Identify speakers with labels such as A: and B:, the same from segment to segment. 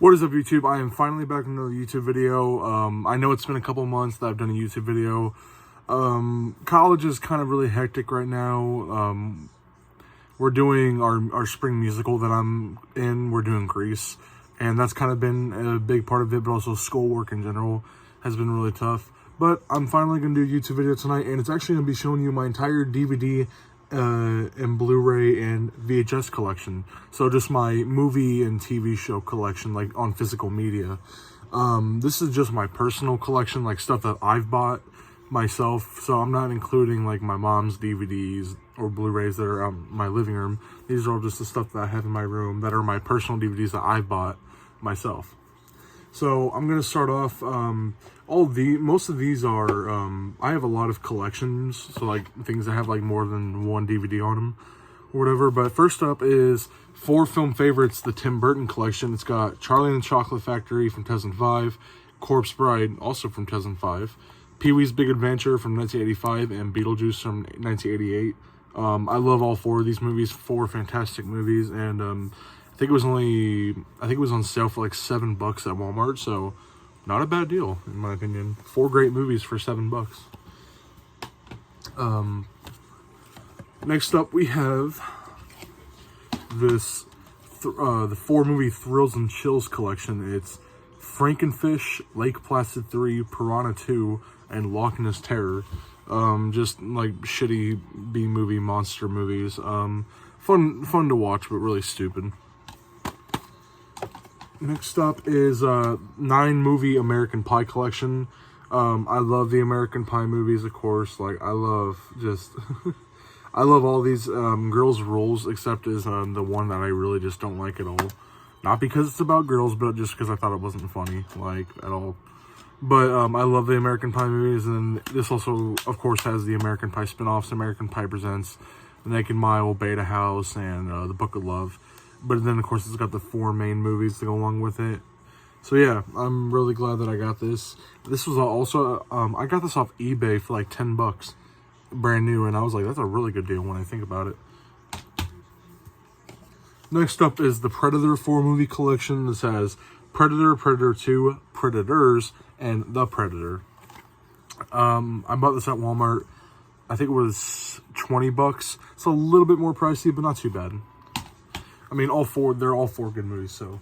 A: What is up, YouTube? I am finally back in another YouTube video. I know it's been a couple months that I've done a YouTube video. College is kind of really hectic right now. We're doing our spring musical that I'm in. We're doing Grease, and that's kind of been a big part of it, but also schoolwork in general has been really tough. But I'm finally going to do a YouTube video tonight, and it's actually going to be showing you my entire DVD and Blu-ray and VHS collection. So just my movie and TV show collection, like on physical media. This is just my personal collection, like stuff that I've bought myself. So I'm not including like my mom's DVDs or Blu-rays that are in my living room. These are all just the stuff that I have in my room that are my personal DVDs that I've bought myself. So I'm gonna start off. Most of these are. I have a lot of collections, so like things that have like more than one DVD on them, or whatever. But first up is 4 film favorites, the Tim Burton collection. It's got Charlie and the Chocolate Factory from 2005, Corpse Bride also from 2005, Pee-wee's Big Adventure from 1985, and Beetlejuice from 1988. I love all 4 of these movies. 4 fantastic movies, and I think it was on sale for like $7 at Walmart, so not a bad deal in my opinion. 4 great movies for $7. Next up we have this the 4-movie Thrills and Chills collection. It's Frankenfish, Lake Placid 3, Piranha 2, and Loch Ness Terror. Just like shitty B-movie monster movies. Fun to watch, but really stupid. Next up is 9-movie American Pie collection. I love the American Pie movies, of course. Like, I love I love all these girls' rules, except as the one that I really just don't like at all. Not because it's about girls, but just because I thought it wasn't funny, like, at all. But I love the American Pie movies, and this also, of course, has the American Pie spin-offs. American Pie Presents, The Naked Mile, Beta House, and The Book of Love. But then, of course, it's got the 4 main movies to go along with it. So, yeah, I'm really glad that I got this. This was also, I got this off eBay for like $10, brand new. And I was like, that's a really good deal when I think about it. Next up is the Predator 4-movie collection. This has Predator, Predator 2, Predators, and The Predator. I bought this at Walmart. I think it was $20. It's a little bit more pricey, but not too bad. I mean, they're all 4 good movies, so.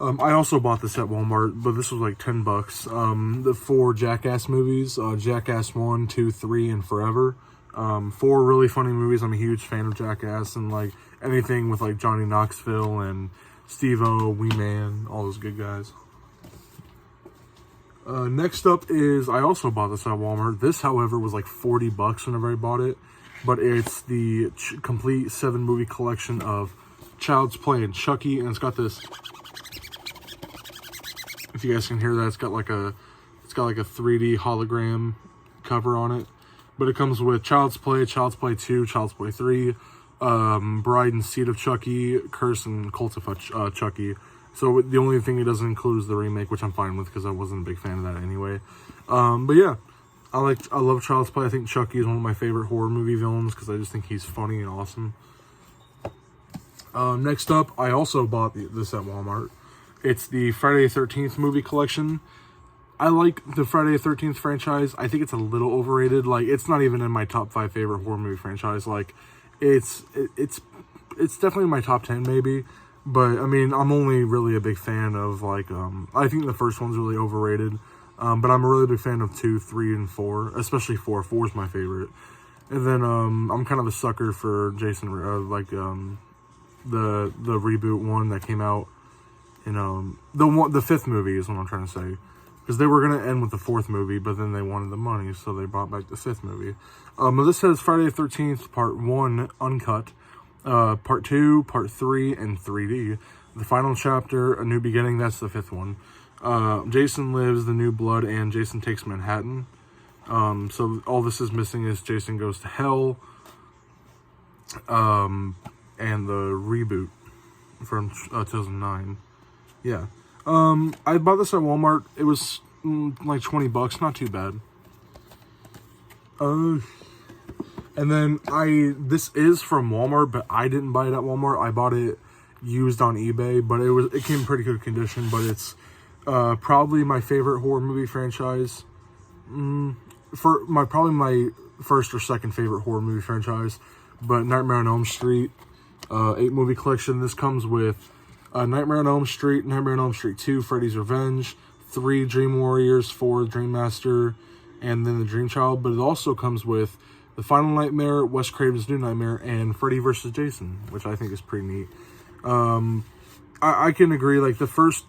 A: I also bought this at Walmart, but this was like $10. The 4 Jackass movies, Jackass 1, 2, 3, and Forever. 4 really funny movies. I'm a huge fan of Jackass, and like anything with like Johnny Knoxville and Steve-O, Wee Man, all those good guys. Next up is, I also bought this at Walmart. This, however, was like $40 whenever I bought it, but it's the complete 7-movie collection of Child's Play and Chucky, and it's got this, if you guys can hear that, it's got like a 3D hologram cover on it. But it comes with Child's Play, Child's Play 2, Child's Play 3, Bride and Seed of Chucky, Curse and Cult of Chucky. So the only thing it doesn't include is the remake, which I'm fine with because I wasn't a big fan of that anyway. But yeah, I love Child's Play. I think Chucky is one of my favorite horror movie villains because I just think he's funny and awesome. Next up, I also bought this at Walmart. It's the Friday the 13th movie collection. I like the Friday the 13th franchise. I think it's a little overrated. Like, it's not even in my top 5 favorite horror movie franchise. Like, it's definitely in my top 10 maybe. But I mean, I'm only really a big fan of like I think the first one's really overrated. But I'm a really big fan of 2, 3, and 4, especially 4. 4 is my favorite. And then I'm kind of a sucker for Jason, the reboot one that came out in the 5th movie is what I'm trying to say, because they were gonna end with the 4th movie, but then they wanted the money, so they brought back the 5th movie. This says Friday the 13th Part 1 uncut, Part 2, Part 3, and 3D. The final chapter, A New Beginning. That's the 5th one. Jason Lives, The New Blood, and Jason Takes Manhattan. So all this is missing is Jason Goes to Hell, and the reboot from 2009. Yeah. I bought this at Walmart. It was like $20, not too bad. And then this is from Walmart, but I didn't buy it at Walmart. I bought it used on eBay, but it came in pretty good condition. But it's probably my favorite horror movie franchise. Probably my first or second favorite horror movie franchise. But Nightmare on Elm Street, 8-movie collection. This comes with Nightmare on Elm Street, Nightmare on Elm Street 2, Freddy's Revenge, 3 Dream Warriors, 4 Dream Master, and then the Dream Child. But it also comes with The Final Nightmare, Wes Craven's New Nightmare, and Freddy vs. Jason, which I think is pretty neat. I can agree. Like the first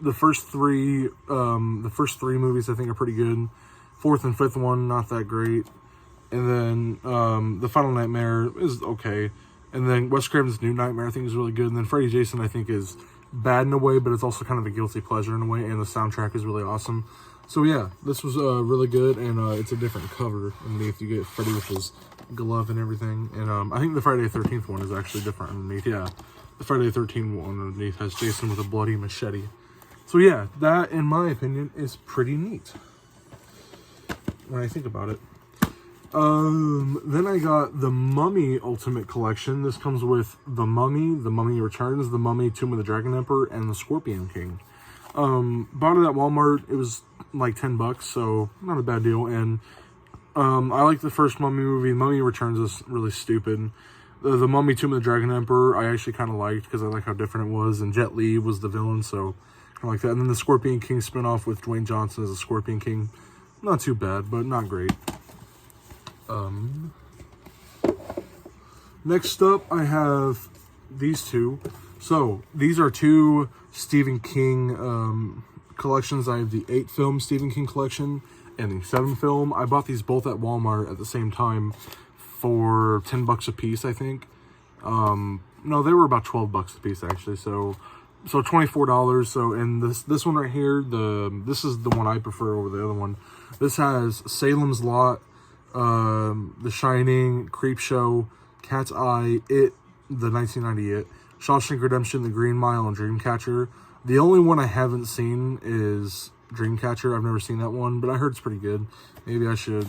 A: three movies I think are pretty good. Fourth and fifth one not that great, and then The Final Nightmare is okay, and then Wes Craven's New Nightmare I think is really good, and then Freddy Jason I think is bad in a way, but it's also kind of a guilty pleasure in a way, and the soundtrack is really awesome. So yeah, this was really good, and it's a different cover underneath. You get Freddy with his glove and everything, and I think the Friday the 13th one is actually different underneath. Yeah, the Friday the 13th one underneath has Jason with a bloody machete. So yeah, that in my opinion is pretty neat when I think about it. Then I got the Mummy Ultimate Collection. This comes with The Mummy Returns, The Mummy, Tomb of the Dragon Emperor, and The Scorpion King. Bought it at Walmart. It was like $10, so not a bad deal. And I like the first Mummy movie. Mummy Returns is really stupid. The Mummy, Tomb of the Dragon Emperor, I actually kind of liked because I like how different it was. And Jet Li was the villain, so I like that. And then the Scorpion King spinoff with Dwayne Johnson as a Scorpion King. Not too bad, but not great. Next up, I have these two. So, these are 2 Stephen King collections. I have the 8-film Stephen King collection and the 7-film. I bought these both at Walmart at the same time for $10 a piece, I think. No, they were about $12 a piece, actually. So $24. So, and this one right here, this is the one I prefer over the other one. This has Salem's Lot, The Shining, Creepshow, Cat's Eye, It, the 1990 It, Shawshank Redemption, The Green Mile, and Dreamcatcher. The only one I haven't seen is Dreamcatcher. I've never seen that one, but I heard it's pretty good. Maybe I should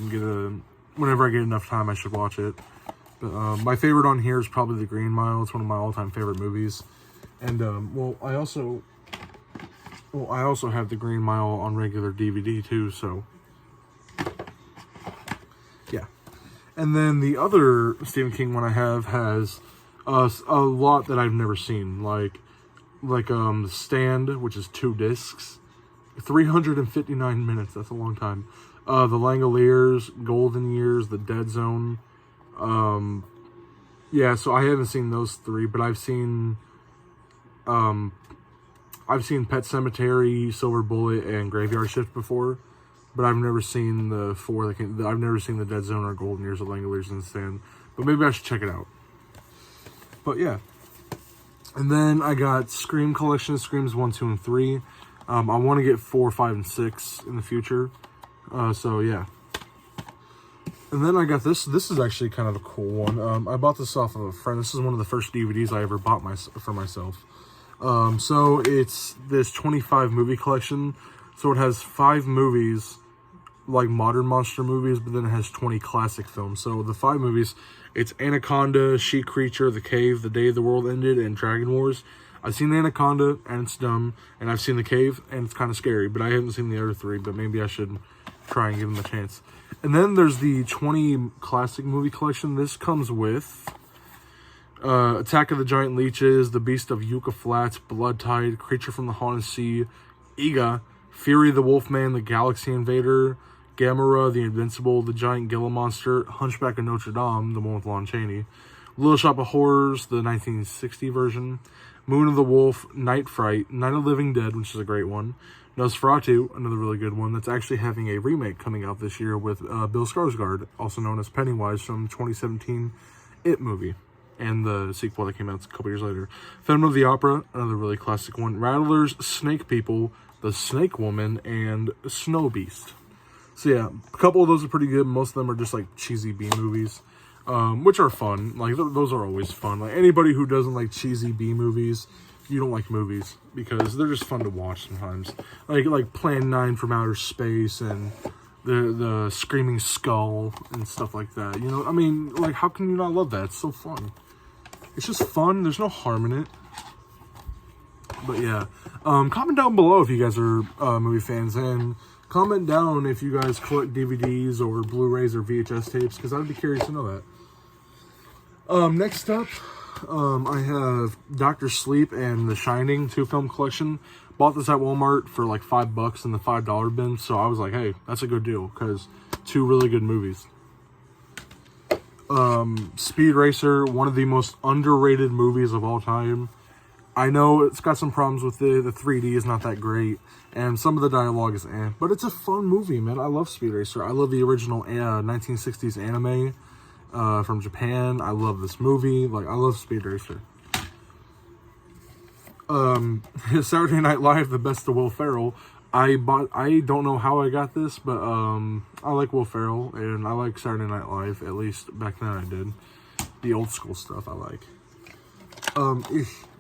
A: whenever I get enough time, I should watch it. But my favorite on here is probably The Green Mile. It's one of my all-time favorite movies. And, I also have The Green Mile on regular DVD, too, so yeah. And then the other Stephen King one I have has a lot that I've never seen, like The Stand, which is 2 discs, 359 minutes. That's a long time. The Langoliers, Golden Years, The Dead Zone. Yeah, so I haven't seen those 3, but I've seen Pet Sematary, Silver Bullet, and Graveyard Shift before. But I've never seen the 4. I've never seen The Dead Zone or Golden Years of Langoliers and The Stand. But maybe I should check it out. But yeah. And then I got Scream Collection, Screams 1, 2, and 3. I want to get 4, 5, and 6 in the future. So yeah. And then I got this. This is actually kind of a cool one. I bought this off of a friend. This is one of the first DVDs I ever bought for myself. So it's this 25 movie collection. So it has 5 movies, like modern monster movies, but then it has 20 classic films. So the 5 movies, it's Anaconda, She Creature, The Cave, The Day the World Ended, and Dragon Wars. I've seen Anaconda, and it's dumb, and I've seen The Cave, and it's kind of scary, but I haven't seen the other 3, but maybe I should try and give them a chance. And then there's the 20 classic movie collection. This comes with Attack of the Giant Leeches, The Beast of Yucca Flats, Blood Tide, Creature from the Haunted Sea, Iga, Fury the Wolfman, The Galaxy Invader, Gamera, The Invincible, The Giant Gila Monster, Hunchback of Notre Dame, the one with Lon Chaney, Little Shop of Horrors, the 1960 version, Moon of the Wolf, Night Fright, Night of the Living Dead, which is a great one, Nosferatu, another really good one, that's actually having a remake coming out this year with Bill Skarsgård, also known as Pennywise from 2017 It movie, and the sequel that came out a couple years later. Phantom of the Opera, another really classic one, Rattlers, Snake People, The Snake Woman, and Snow Beast. So yeah, a couple of those are pretty good. Most of them are just like cheesy B movies, which are fun. Like those are always fun. Like anybody who doesn't like cheesy B movies, you don't like movies because they're just fun to watch sometimes. Like Plan 9 from Outer Space and the Screaming Skull and stuff like that. You know, I mean, like how can you not love that? It's so fun. It's just fun. There's no harm in it. But yeah, comment down below if you guys are movie fans, and comment down if you guys collect DVDs or Blu-rays or VHS tapes, because I'd be curious to know that. Next up, I have Dr. Sleep and The Shining 2-film collection. Bought this at Walmart for like $5 in the $5 bin, so I was like, hey, that's a good deal, because 2 really good movies. Speed Racer, one of the most underrated movies of all time. I know it's got some problems with the 3D is not that great, and some of the dialogue is but it's a fun movie, man. I love Speed Racer. I love the original 1960s anime from Japan. I love this movie. Like, I love Speed Racer. Saturday Night Live, The Best of Will Ferrell. I don't know how I got this, but I like Will Ferrell, and I like Saturday Night Live. At least back then I did. The old school stuff I like.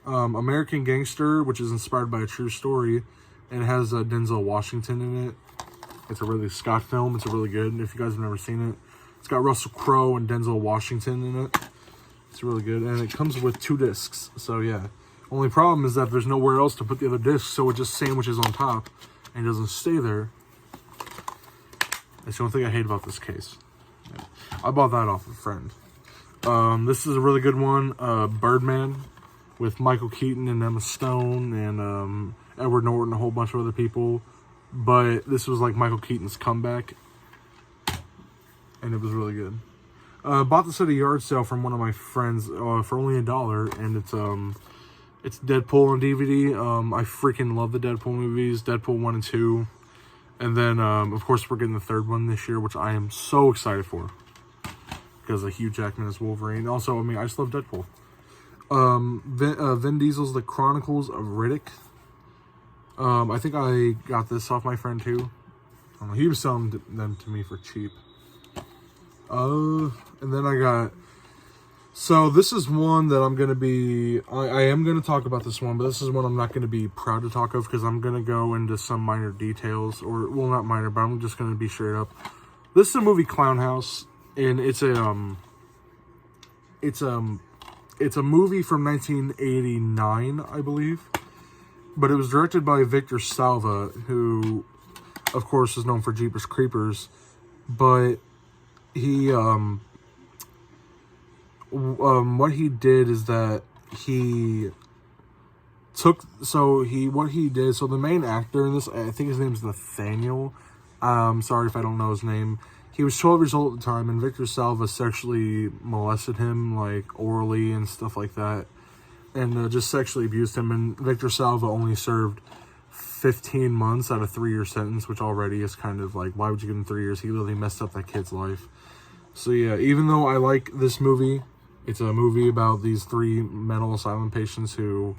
A: American Gangster, which is inspired by a true story, and has Denzel Washington in it. It's a really Scott film. It's a really good. If you guys have never seen it, it's got Russell Crowe and Denzel Washington in it. It's really good, and it comes with 2 discs. So yeah, only problem is that there's nowhere else to put the other disc, so it just sandwiches on top and doesn't stay there. That's the only thing I hate about this case. Yeah. I bought that off a friend. This is a really good one. Birdman, with Michael Keaton and Emma Stone and Edward Norton, a whole bunch of other people. But this was like Michael Keaton's comeback, and it was really good. Bought this at a yard sale from one of my friends for only $1, and it's Deadpool on DVD. I freaking love the Deadpool movies, Deadpool 1 and 2. And then, of course, we're getting the 3rd one this year, which I am so excited for, because of Hugh Jackman as Wolverine. Also, I mean, I just love Deadpool. Vin Diesel's The Chronicles of Riddick. I think I got this off my friend too. He was selling them to me for cheap. And then I got... So this is one that I'm going to be... I am going to talk about this one, but this is one I'm not going to be proud to talk of, because I'm going to go into some minor details. Or, well, not minor, but I'm just going to be straight up. This is a movie, Clown House, and it's a movie from 1989, I believe. But it was directed by Victor Salva, who, of course, is known for Jeepers Creepers. But he, what he did is that he took, so the main actor in this, I think his name's Nathaniel. Sorry if I don't know his name. He was 12 years old at the time, and Victor Salva sexually molested him, like, orally and stuff like that. And just sexually abused him. And Victor Salva only served 15 months out of 3-year sentence, which already is kind of like, why would you give him 3 years? He literally messed up that kid's life. So yeah, even though I like this movie, it's a movie about these 3 mental asylum patients who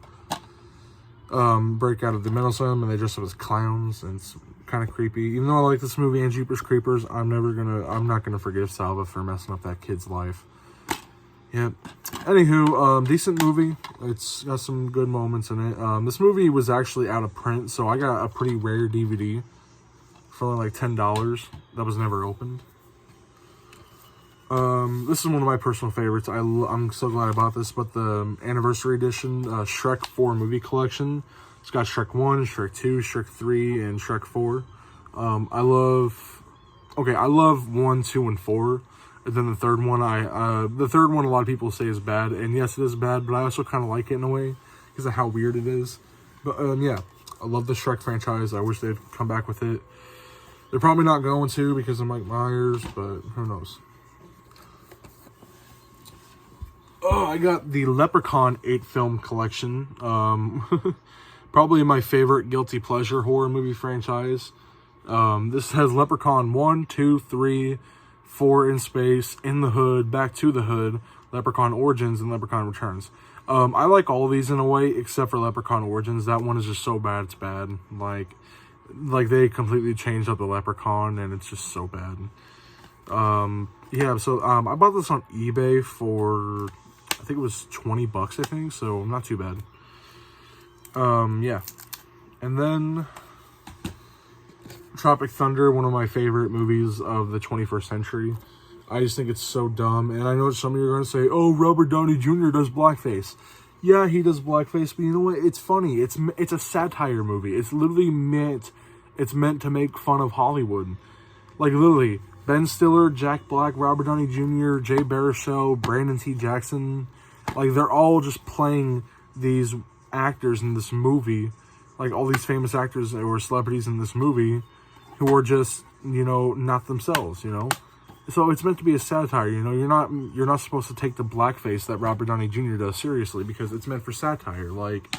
A: break out of the mental asylum, and they dress up as clowns, and it's kind of creepy. Even though I like this movie and Jeepers Creepers, I'm not gonna forgive Salva for messing up that kid's life. Yep. Anywho, decent movie. It's got some good moments in it. This movie was actually out of print, so I got a pretty rare DVD for only like $10 that was never opened. This is one of my personal favorites. I'm so glad I bought this, but the anniversary edition, Shrek 4 movie collection. It's got Shrek 1, Shrek 2, Shrek 3, and Shrek 4. I love 1, 2, and 4. And then the third one, a lot of people say is bad. And yes, it is bad, but I also kind of like it in a way because of how weird it is. But yeah, I love the Shrek franchise. I wish they'd come back with it. They're probably not going to because of Mike Myers, but who knows. Oh, I got the Leprechaun 8-film collection. Probably my favorite guilty pleasure horror movie franchise. This has Leprechaun 1, 2, 3, 4 in Space, In the Hood, Back to the Hood, Leprechaun Origins, and Leprechaun Returns. I like all of these in a way, except for Leprechaun Origins. That one is just so bad, it's bad. Like they completely changed up the Leprechaun, and it's just so bad. Yeah, so I bought this on eBay for, I think it was $20, I think, so not too bad. Yeah. And then Tropic Thunder, one of my favorite movies of the 21st century. I just think it's so dumb. And I know some of you are going to say, oh, Robert Downey Jr. does blackface. Yeah, he does blackface, but you know what? It's funny. It's a satire movie. It's literally meant to make fun of Hollywood. Like, literally, Ben Stiller, Jack Black, Robert Downey Jr., Jay Baruchel, Brandon T. Jackson, like, they're all just playing these actors in this movie, like, all these famous actors or celebrities in this movie who are just, not themselves, So it's meant to be a satire, you're not supposed to take the blackface that Robert Downey Jr. does seriously because it's meant for satire, like,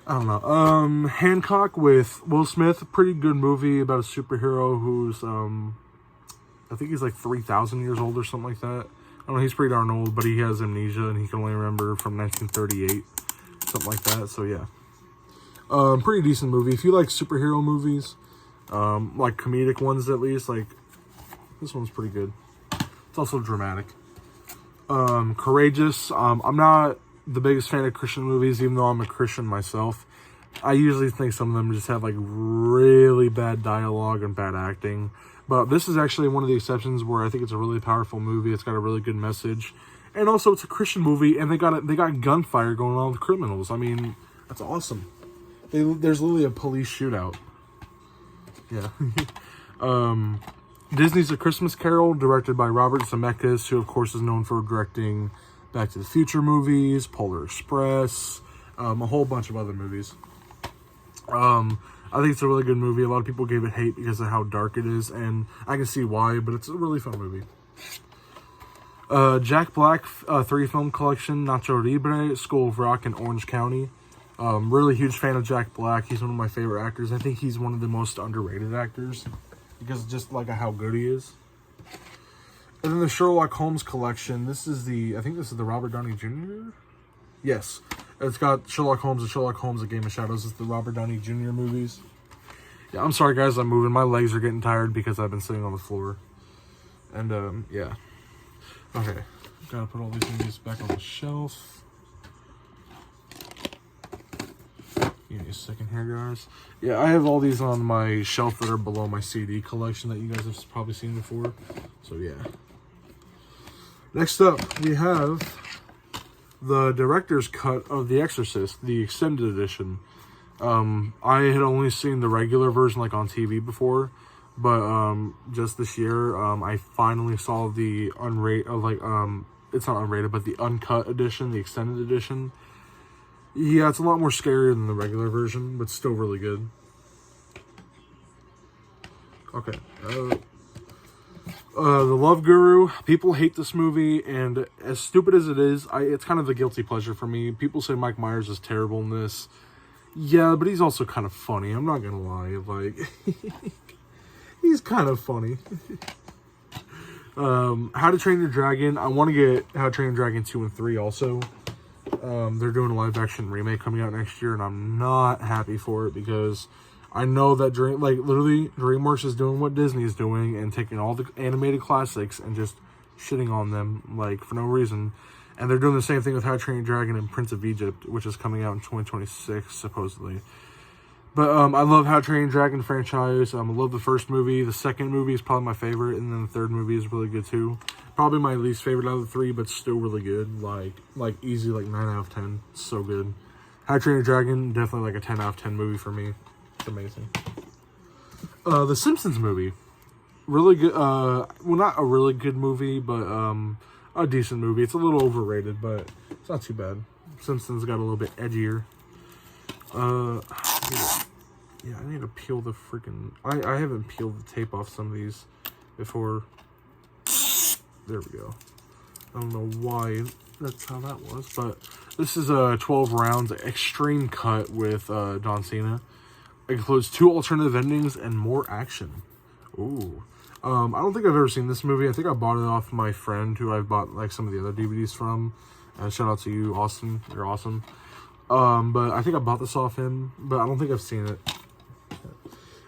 A: I don't know. Hancock with Will Smith, a pretty good movie about a superhero who's, I think he's like 3,000 years old or something like that. I don't know, he's pretty darn old, but he has amnesia and he can only remember from 1938, something like that, so yeah. Pretty decent movie. If you like superhero movies, like comedic ones at least, like, this one's pretty good. It's also dramatic. Courageous. I'm not the biggest fan of Christian movies, even though I'm a Christian myself. I usually think some of them just have like really bad dialogue and bad acting. But this is actually one of the exceptions where I think it's a really powerful movie. It's got a really good message. And also it's a Christian movie and they got gunfire going on with criminals. I mean, that's awesome. There's literally a police shootout. Yeah. Disney's A Christmas Carol, directed by Robert Zemeckis, who of course is known for directing Back to the Future movies, Polar Express, a whole bunch of other movies. I think it's a really good movie. A lot of people gave it hate because of how dark it is, and I can see why, but it's a really fun movie. Jack Black, 3-film collection, Nacho Libre, School of Rock, and Orange County. Really huge fan of Jack Black. He's one of my favorite actors. I think he's one of the most underrated actors because just like how good he is. And then the Sherlock Holmes collection. I think this is the Robert Downey Jr. Yes. It's got Sherlock Holmes and Sherlock Holmes: A Game of Shadows. It's the Robert Downey Jr. movies. Yeah, I'm sorry guys, I'm moving. My legs are getting tired because I've been sitting on the floor. And yeah. Okay. Gotta put all these movies back on the shelf. Give me a second here, guys. Yeah, I have all these on my shelf that are below my CD collection that you guys have probably seen before. So, yeah. Next up, we have the director's cut of The Exorcist, the extended edition. I had only seen the regular version, like, on TV before. But, just this year, I finally saw the it's not unrated, but the uncut edition, the extended edition. Yeah, it's a lot more scarier than the regular version, but still really good. Okay. The Love Guru. People hate this movie, and as stupid as it is, it's kind of a guilty pleasure for me. People say Mike Myers is terrible in this. Yeah, but he's also kind of funny. I'm not gonna lie. Like, he's kind of funny. How to Train Your Dragon. I want to get How to Train Your Dragon 2 and 3 also. They're doing a live-action remake coming out next year, and I'm not happy for it because I know that literally DreamWorks is doing what Disney is doing and taking all the animated classics and just shitting on them, like, for no reason. And they're doing the same thing with How to Train Your Dragon and Prince of Egypt, which is coming out in 2026, supposedly. But I love How to Train Your Dragon franchise. I love the first movie. The second movie is probably my favorite, and then the third movie is really good too. Probably my least favorite out of the three, but still really good. Like easy, like 9 out of 10. It's so good. How to Train Your Dragon, definitely like a 10 out of 10 movie for me. It's amazing. The Simpsons movie. Really good. Well, not a really good movie, but a decent movie. It's a little overrated, but it's not too bad. Simpsons got a little bit edgier. Yeah, I need to peel the freaking... I haven't peeled the tape off some of these before. There we go. I don't know why that's how that was, but this is a 12 rounds extreme cut with Don Cena. It includes 2 alternative endings and more action. Ooh. I don't think I've ever seen this movie. I think I bought it off my friend who I've bought like some of the other DVDs from. Shout out to you, Austin. You're awesome. But I think I bought this off him, but I don't think I've seen it.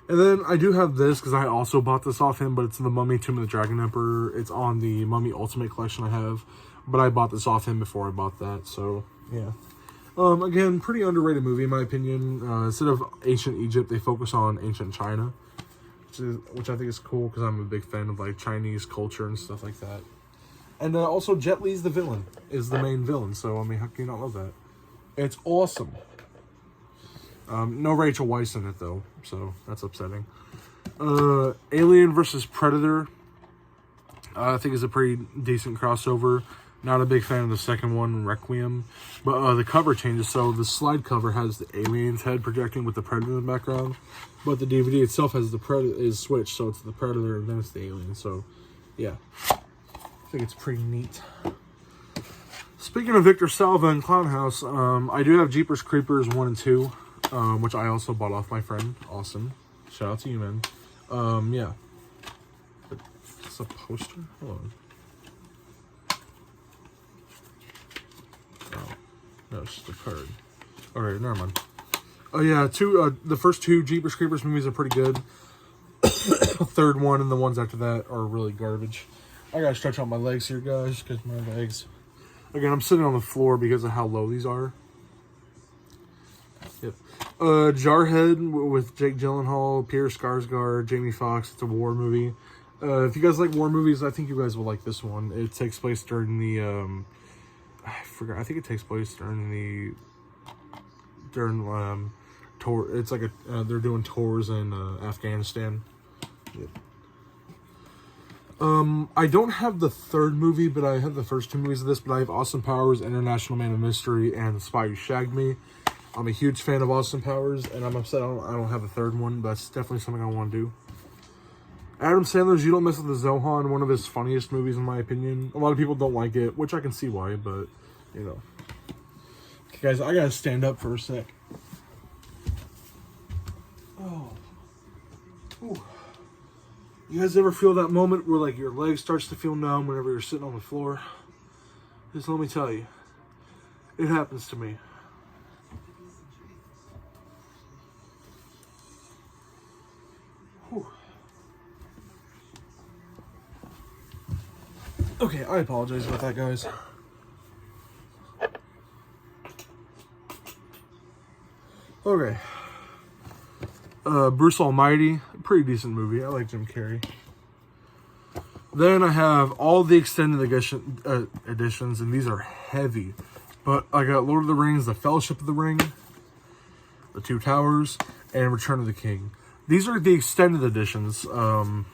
A: And then I do have this because I also bought this off him, but it's The Mummy, Tomb of the Dragon Emperor. It's on the Mummy Ultimate Collection I have, but I bought this off him before I bought that, so yeah. Again, pretty underrated movie in my opinion. Instead of ancient Egypt, they focus on ancient China, which I think is cool because I'm a big fan of like Chinese culture and stuff like that. And also Jet Li's the villain, is the main villain. So, I mean, how can you not love that? It's awesome. No Rachel Weisz in it, though. So, that's upsetting. Alien versus Predator. I think is a pretty decent crossover. Not a big fan of the second one, Requiem. But the cover changes. So, the slide cover has the alien's head projecting with the Predator in the background. But the DVD itself has the Predator is switched. So, it's the Predator and then it's the alien. So, yeah. I think it's pretty neat. Speaking of Victor Salva and Clown House, I do have Jeepers Creepers 1 and 2, which I also bought off my friend. Awesome. Shout out to you, man. Yeah. It's a poster? Hold on. Oh. No, it's just a card. Alright, never mind. Oh, yeah, the first two Jeepers Creepers movies are pretty good. The third one and the ones after that are really garbage. I gotta stretch out my legs here, guys, because my legs... Again, I'm sitting on the floor because of how low these are. Yep. Jarhead with Jake Gyllenhaal, Pierce Skarsgård, Jamie Foxx. It's a war movie. If you guys like war movies, I think you guys will like this one. It takes place during the... I think it takes place during tour. It's like they're doing tours in Afghanistan. Yep. I don't have the third movie, but I have the first two movies of this, but I have Austin Powers, International Man of Mystery, and The Spy Who Shagged Me. I'm a huge fan of Austin Powers, and I'm upset I don't have a third one, but that's definitely something I want to do. Adam Sandler's You Don't Mess With the Zohan, one of his funniest movies in my opinion. A lot of people don't like it, which I can see why, but, you know. Okay, guys, I gotta stand up for a sec. Oh. Ooh. You guys ever feel that moment where, like, your leg starts to feel numb whenever you're sitting on the floor? Just let me tell you, it happens to me. Whew. Okay, I apologize about that, guys. Okay. Bruce Almighty, pretty decent movie. I like Jim Carrey. Then I have all the extended editions, and these are heavy. But I got Lord of the Rings, The Fellowship of the Ring, The Two Towers, and Return of the King. These are the extended editions. Full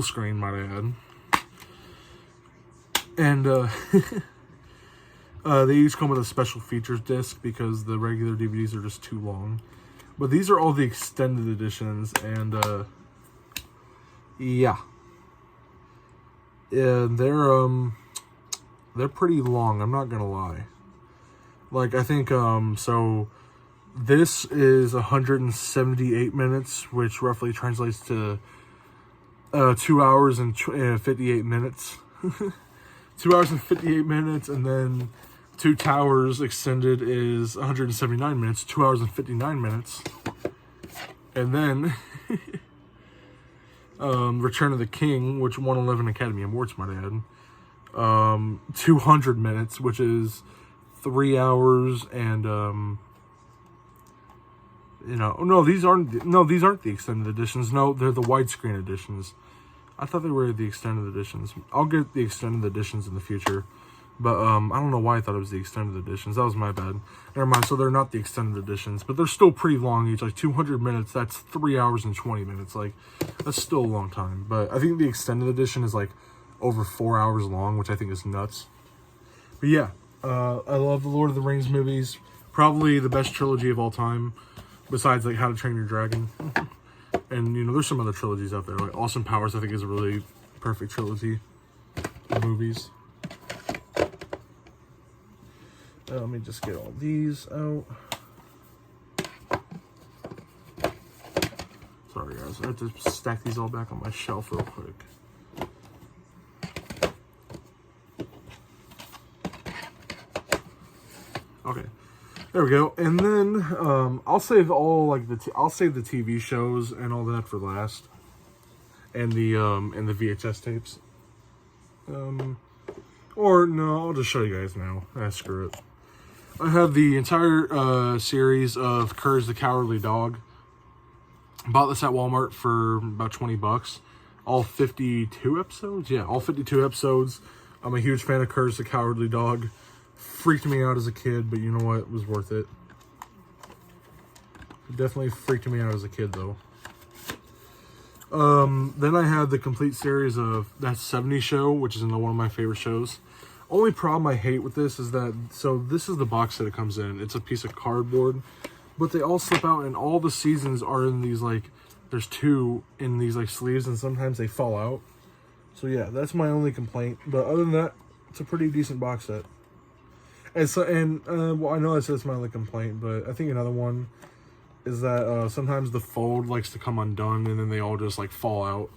A: screen, might I add. And they each come with a special features disc because the regular DVDs are just too long. But these are all the extended editions, and yeah, they're pretty long. I'm not gonna lie. Like, I think so. This is 178 minutes, which roughly translates to 2 hours and 58 minutes. 2 hours and 58 minutes, and then Two Towers extended is 179 minutes, 2 hours and 59 minutes. And then Return of the King, which won 11 Academy Awards, might I add. 200 minutes, which is 3 hours and these aren't the extended editions. No, they're the widescreen editions. I thought they were the extended editions. I'll get the extended editions in the future. But I don't know why I thought it was the extended editions. That was my bad. Never mind, so they're not the extended editions. But they're still pretty long each. Like 200 minutes, that's 3 hours and 20 minutes. Like, that's still a long time. But I think the extended edition is like over 4 hours long, which I think is nuts. But yeah, I love the Lord of the Rings movies. Probably the best trilogy of all time. Besides like How to Train Your Dragon. And, there's some other trilogies out there. Like Austin Powers, I think, is a really perfect trilogy of movies. Let me just get all these out. Sorry, guys. I have to stack these all back on my shelf real quick. Okay. There we go. And then I'll save all like I'll save the TV shows and all that for last. And the VHS tapes. Or no, I'll just show you guys now. Screw it. I have the entire series of Courage the Cowardly Dog. Bought this at Walmart for about $20. all 52 episodes. Yeah, all 52 episodes. I'm a huge fan of Courage the Cowardly Dog. Freaked me out as a kid, but you know what? It was worth it. It definitely freaked me out as a kid, though. Then I had the complete series of That 70s Show, which is one of my favorite shows. Only problem I hate with this is that, so this is the box that it comes in. It's a piece of cardboard, but they all slip out, and all the seasons are in these, like, there's 2 in these, like, sleeves, and sometimes they fall out. So yeah, that's my only complaint. But other than that, it's a pretty decent box set. And so, well, I know I said it's my only complaint, but I think another one is that sometimes the fold likes to come undone, and then they all just, like, fall out.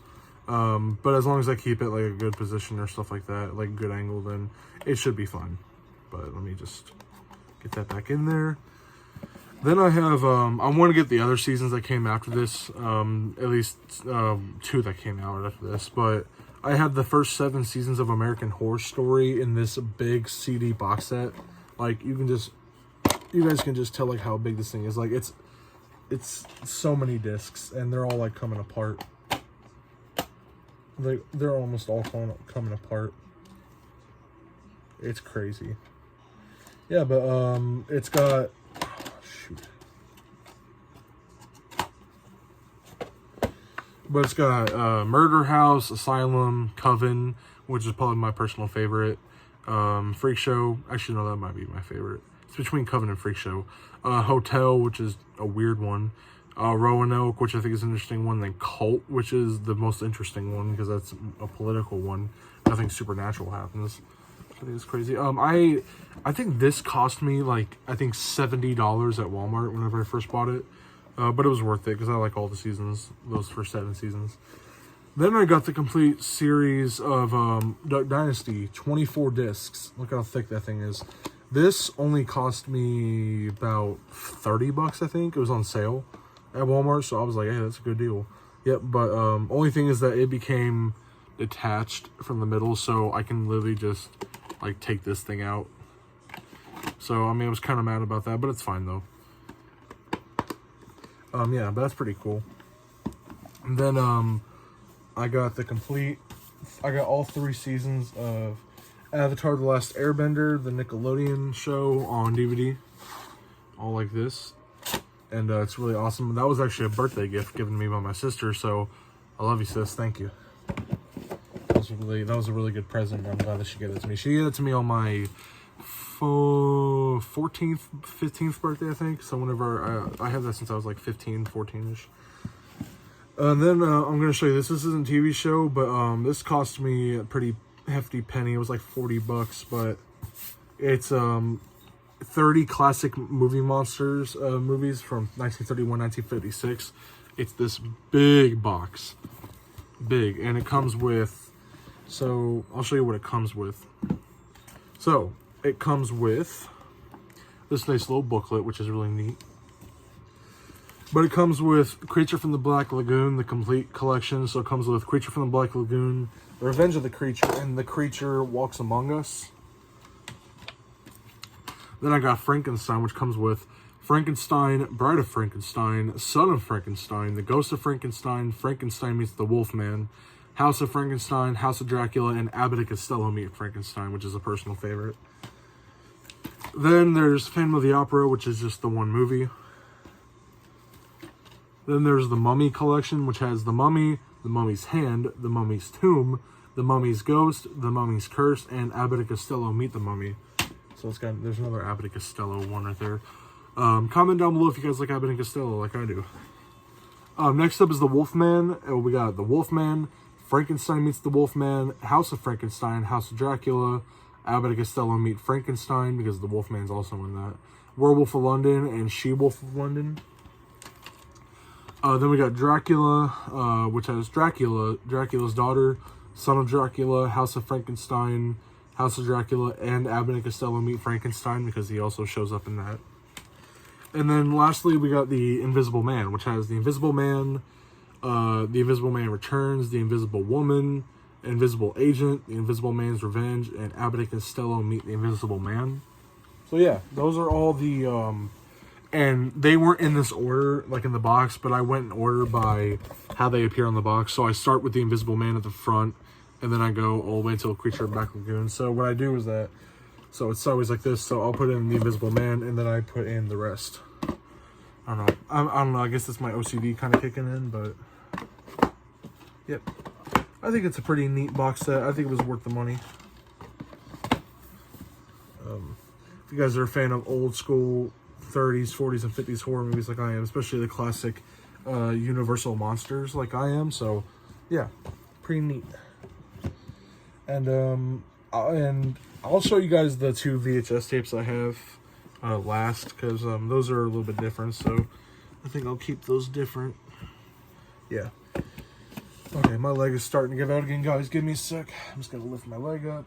A: But as long as I keep it like a good position or stuff like that, like a good angle, then it should be fine. But let me just get that back in there. Then I have, I want to get the other seasons that came after this, at least 2 that came out after this. But I have the first 7 seasons of American Horror Story in this big CD box set. Like, you guys can just tell like how big this thing is. Like, it's so many discs, and they're all like coming apart. They're almost all coming apart. It's crazy. Yeah, but it's got, but it's got Murder House, Asylum, Coven, which is probably my personal favorite. Freak Show, actually no, that might be my favorite. It's between Coven and Freak Show. Hotel, which is a weird one. Roanoke, which I think is an interesting one. Then Cult, which is the most interesting one because that's a political one. Nothing supernatural happens. I think it's crazy. I think this cost me like, I think $70 at Walmart whenever I first bought it. But it was worth it because I like all the seasons, those first 7 seasons. Then I got the complete series of Duck Dynasty, 24 discs. Look how thick that thing is. This only cost me about $30, I think. It was on sale at Walmart, so I was like, hey, that's a good deal. Yep, but only thing is that it became detached from the middle, so I can literally just like take this thing out. So I mean, I was kind of mad about that, but it's fine though. Yeah, but that's pretty cool. And then I got all 3 seasons of Avatar: The Last Airbender, the Nickelodeon show, on DVD, all like this. And it's really awesome. That was actually a birthday gift given to me by my sister, so I love you, sis. Thank you. That was a really good present. I'm glad that she gave it to me. She gave it to me on my 14th, 15th birthday, I think. So whenever I had that since I was like 15, 14-ish. And then I'm going to show you this. This isn't a TV show, but this cost me a pretty hefty penny. It was like $40, but it's 30 classic movie monsters movies from 1931, 1956. It's this big box. Big. And it comes with, so I'll show you what it comes with. So it comes with this nice little booklet, which is really neat. But it comes with Creature from the Black Lagoon, the complete collection. So it comes with Creature from the Black Lagoon, Revenge of the Creature, and The Creature Walks Among Us. Then I got Frankenstein, which comes with Frankenstein, Bride of Frankenstein, Son of Frankenstein, The Ghost of Frankenstein, Frankenstein Meets the Wolfman, House of Frankenstein, House of Dracula, and Abbott and Costello Meet Frankenstein, which is a personal favorite. Then there's Phantom of the Opera, which is just the one movie. Then there's the Mummy collection, which has The Mummy, The Mummy's Hand, The Mummy's Tomb, The Mummy's Ghost, The Mummy's Curse, and Abbott and Costello Meet the Mummy. So there's another Abbott and Costello one right there. Comment down below if you guys like Abbott and Costello like I do. Next up is the Wolfman. We got the Wolfman, Frankenstein Meets the Wolfman, House of Frankenstein, House of Dracula, Abbott and Costello Meet Frankenstein, because the Wolfman's also in that. Werewolf of London and She-Wolf of London. Then we got Dracula, which has Dracula, Dracula's daughter, Son of Dracula, House of Frankenstein, House of Dracula, and Abbott and Costello Meet Frankenstein, because he also shows up in that. And then lastly, we got the Invisible Man, which has the Invisible Man, the Invisible Man Returns, the Invisible Woman, Invisible Agent, the Invisible Man's Revenge, and Abbott and Costello Meet the Invisible Man. So yeah, those are all the and they weren't in this order, like in the box, but I went in order by how they appear on the box. So I start with the Invisible Man at the front, and then I go all the way until Creature of Black Lagoon. So what I do is that, so it's always like this. So I'll put in the Invisible Man, and then I put in the rest. I don't know. I don't know. I guess it's my OCD kind of kicking in, but yep. I think it's a pretty neat box set. I think it was worth the money. If you guys are a fan of old school 30s, 40s, and 50s horror movies like I am, especially the classic Universal monsters like I am, so yeah, pretty neat. And I'll show you guys the 2 VHS tapes I have last, because those are a little bit different, so I think I'll keep those different. Yeah. Okay, my leg is starting to give out again, guys. Give me a sec. I'm just gonna lift my leg up.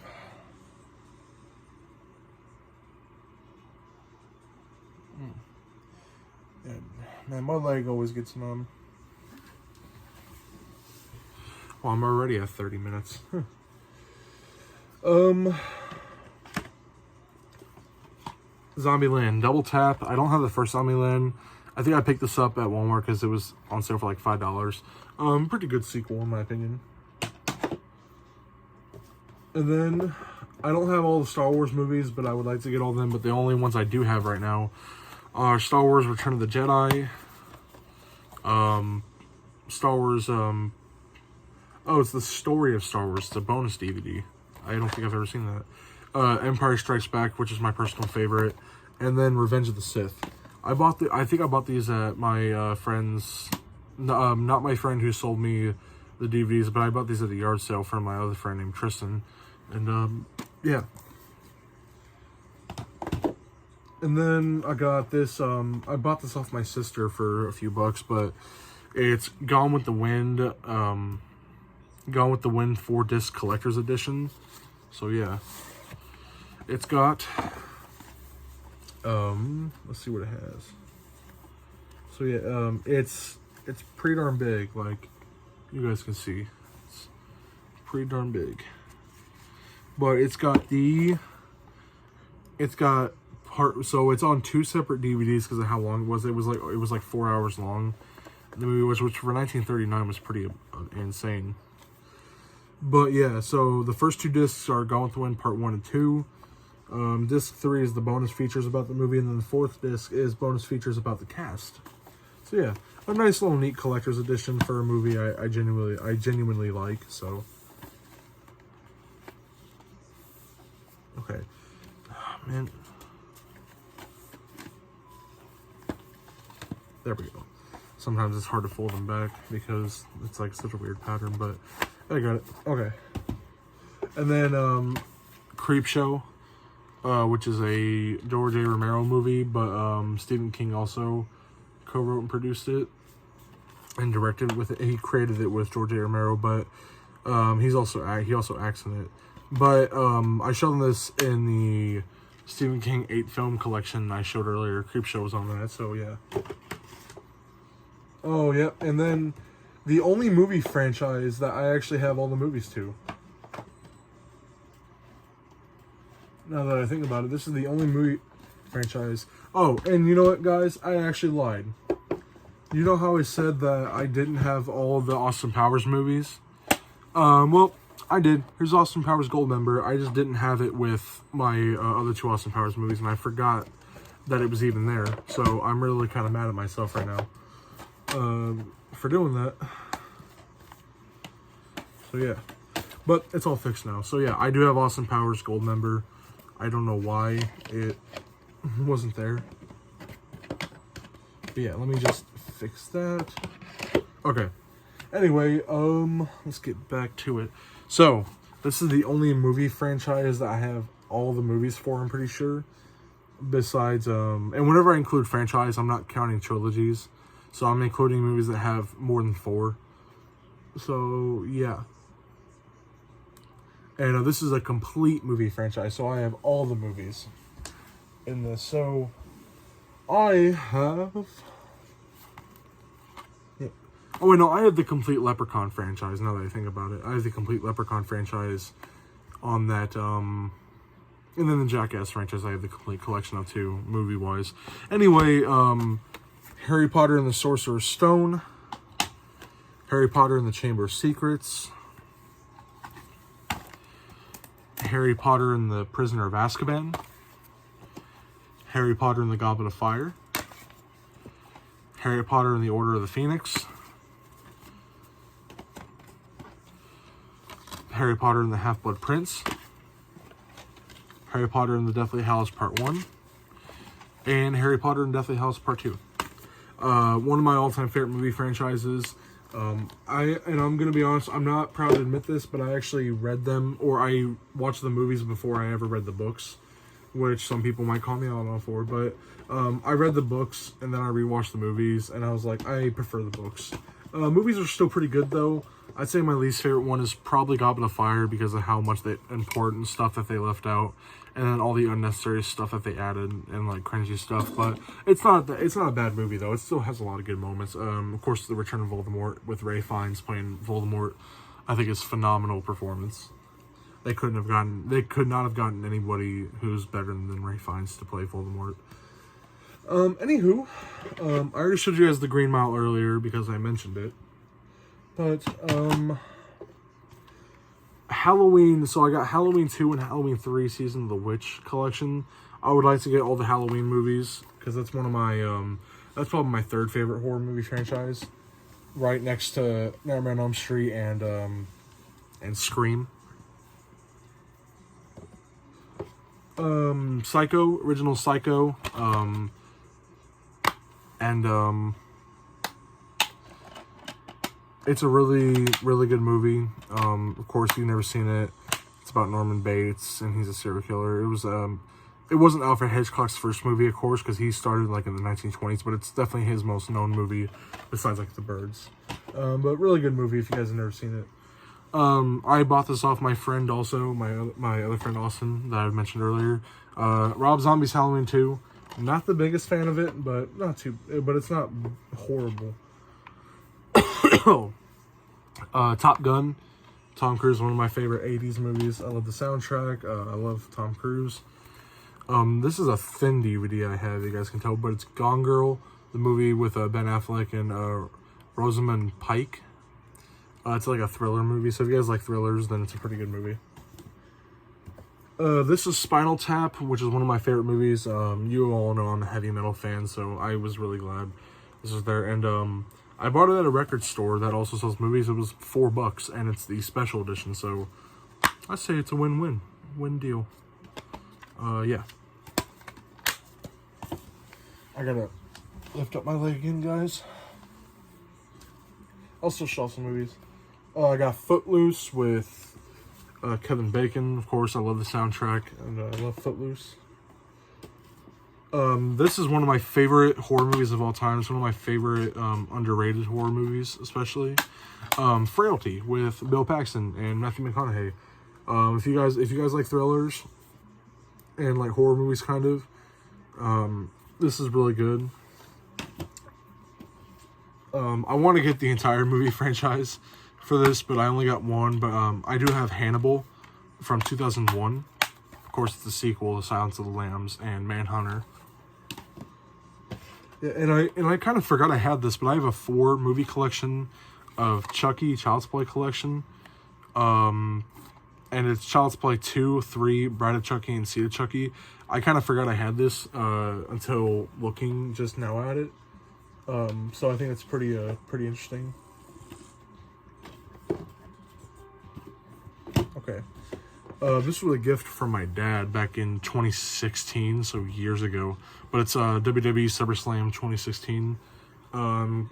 A: And, man, my leg always gets numb. Well, I'm already at 30 minutes. Zombieland Double Tap. I don't have the first Zombieland. I think I picked this up at Walmart because it was on sale for like $5. Pretty good sequel in my opinion. And then I don't have all the Star Wars movies, but I would like to get all of them. But the only ones I do have right now are Star Wars Return of the Jedi, Star Wars, oh, it's the Story of Star Wars, it's a bonus DVD. I don't think I've ever seen that. Empire Strikes Back, which is my personal favorite, and then Revenge of the Sith. I think I bought these at my friend's, not my friend who sold me the DVDs, but I bought these at a yard sale from my other friend named Tristan, and yeah. And then I got this, I bought this off my sister for a few bucks, but it's Gone with the Wind, Gone with the Wind 4-disc collector's edition. So yeah, it's got, let's see what it has. So yeah, it's pretty darn big, like you guys can see. It's pretty darn big. But it's got so it's on 2 separate DVDs because of how long it was. It was like 4 hours long. The movie was, which for 1939 was pretty insane. But yeah, so the first 2 discs are Gone with the Wind Part 1 and 2. Disc 3 is the bonus features about the movie, and then the 4th disc is bonus features about the cast. So yeah, a nice little neat collector's edition for a movie I genuinely like. So okay, oh, man. There we go. Sometimes it's hard to fold them back because it's like such a weird pattern, but I got it. Okay. And then Creepshow, which is a George A. Romero movie, but Stephen King also co-wrote and produced it and directed with it. He created it with George A. Romero, but he also acts in it. But I showed them this in the Stephen King 8 film collection I showed earlier. Creepshow was on that, so yeah. Oh, yeah, and then the only movie franchise that I actually have all the movies to. Now that I think about it, this is the only movie franchise. Oh, and you know what, guys? I actually lied. You know how I said that I didn't have all of the Austin Powers movies? Well, I did. Here's Austin Powers Goldmember. I just didn't have it with my other 2 Austin Powers movies, and I forgot that it was even there. So I'm really kind of mad at myself right now for doing that. So yeah, but it's all fixed now. So yeah, I do have Austin Powers Goldmember. I don't know why it wasn't there. But yeah, let me just fix that. Okay. Anyway, let's get back to it. So this is the only movie franchise that I have all the movies for, I'm pretty sure. Besides, and whenever I include franchise, I'm not counting trilogies. So I'm including movies that have more than 4. So, yeah. And this is a complete movie franchise, so I have all the movies in this. So, I have... Yeah. Oh, wait, no, I have the complete Leprechaun franchise, now that I think about it. I have the complete Leprechaun franchise on that, And then the Jackass franchise I have the complete collection of too, movie-wise. Anyway, Harry Potter and the Sorcerer's Stone, Harry Potter and the Chamber of Secrets, Harry Potter and the Prisoner of Azkaban, Harry Potter and the Goblet of Fire, Harry Potter and the Order of the Phoenix, Harry Potter and the Half-Blood Prince, Harry Potter and the Deathly Hallows Part 1, and Harry Potter and Deathly Hallows Part 2. One of my all-time favorite movie franchises. I'm going to be honest, I'm not proud to admit this, but I actually read them, or I watched the movies before I ever read the books, which some people might call me out on for, but I read the books, and then I rewatched the movies, and I was like, I prefer the books. Movies are still pretty good, though. I'd say my least favorite one is probably Goblet of Fire because of how much the important stuff that they left out, and then all the unnecessary stuff that they added and like cringy stuff. But it's not a bad movie though. It still has a lot of good moments. Of course, the Return of Voldemort with Ralph Fiennes playing Voldemort, I think is phenomenal performance. They could not have gotten anybody who's better than Ralph Fiennes to play Voldemort. Anywho, I already showed you guys the Green Mile earlier because I mentioned it. But, Halloween, so I got Halloween 2 and Halloween 3 Season of the Witch collection. I would like to get all the Halloween movies, because that's one of my, that's probably my third favorite horror movie franchise. Right next to Nightmare on Elm Street and Scream. Psycho, original Psycho, it's a really, really good movie. Of course, you've never seen it. It's about Norman Bates, and he's a serial killer. It wasn't Alfred Hitchcock's first movie, of course, because he started, like, in the 1920s, but it's definitely his most known movie, besides, like, The Birds. But really good movie if you guys have never seen it. I bought this off my friend also, my other friend Austin, that I mentioned earlier. Rob Zombie's Halloween 2. Not the biggest fan of it, but it's not horrible. Top Gun, Tom Cruise, one of my favorite 80s movies. I love the soundtrack. I love Tom Cruise. This is a thin DVD I have, you guys can tell, but it's Gone Girl, the movie with Ben Affleck and Rosamund Pike. It's like a thriller movie, so if you guys like thrillers, then it's a pretty good movie. This is Spinal Tap, which is one of my favorite movies. You all know I'm a heavy metal fan, so I was really glad this was there. And I bought it at a record store that also sells movies. It was $4, and it's the special edition, so I say it's a win-win. Win deal. Yeah. I gotta lift up my leg again, guys. I'll still show some movies. I got Footloose with Kevin Bacon. Of course, I love the soundtrack, and I love Footloose. This is one of my favorite horror movies of all time. It's one of my favorite underrated horror movies, especially. Frailty with Bill Paxton and Matthew McConaughey. If you guys like thrillers and like horror movies, kind of, this is really good. I want to get the entire movie franchise for this, but I only got one. But I do have Hannibal from 2001. Of course, it's the sequel to Silence of the Lambs and Manhunter. Yeah, and I kind of forgot I had this, but I have a 4 movie collection of Chucky, Child's Play collection. And it's Child's Play 2, 3, Bride of Chucky, and Seed of Chucky. I kind of forgot I had this until looking just now at it. So I think it's pretty interesting. Okay. This was a gift from my dad back in 2016, so years ago. But it's WWE SummerSlam 2016.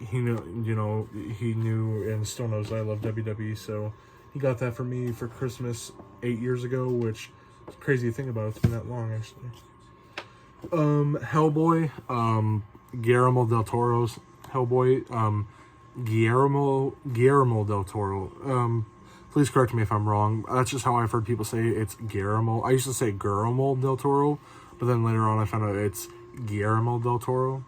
A: He knew and still knows I love WWE, so he got that for me for Christmas 8 years ago, which is crazy to think about. It's been that long, actually. Hellboy, Guillermo del Toro's Hellboy, Guillermo del Toro. Please correct me if I'm wrong. That's just how I've heard people say it. It's Guillermo. I used to say Guillermo del Toro, but then later on I found out it's Guillermo del Toro.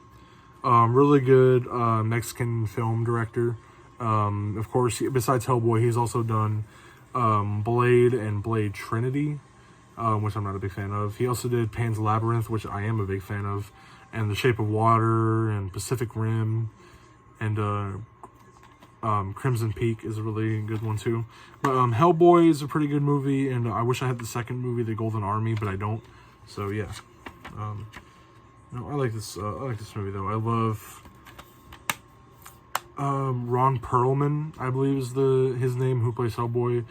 A: Really good Mexican film director. Of course, besides Hellboy, he's also done Blade and Blade Trinity. which I'm not a big fan of. He also did Pan's Labyrinth, which I am a big fan of, and The Shape of Water, and Pacific Rim, and Crimson Peak is a really good one too. But Hellboy is a pretty good movie, and I wish I had the second movie, The Golden Army, but I don't. So yeah, no, I like this. I like this movie though. I love Ron Perlman, I believe is his name, who plays Hellboy.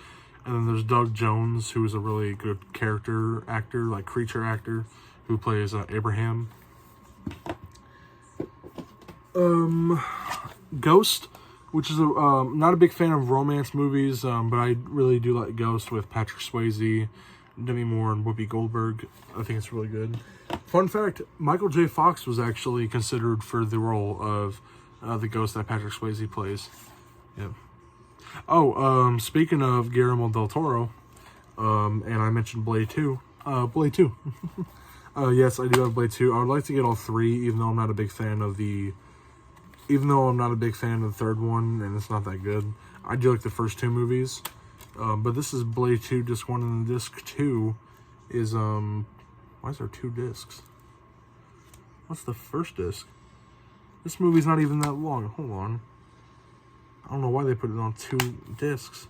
A: And then there's Doug Jones, who is a really good character actor, like creature actor, who plays Abraham. Ghost, which is not a big fan of romance movies, but I really do like Ghost with Patrick Swayze, Demi Moore, and Whoopi Goldberg. I think it's really good. Fun fact, Michael J. Fox was actually considered for the role of the Ghost that Patrick Swayze plays. Yeah. Oh, speaking of Guillermo del Toro, and I mentioned Blade 2. Blade 2. Yes, I do have Blade 2. I would like to get all three, even though I'm not a big fan of the third one, and it's not that good. I do like the first two movies. But this is Blade 2, disc 1, and disc 2 is, why is there 2 discs? What's the first disc? This movie's not even that long. Hold on. I don't know why they put it on 2 discs.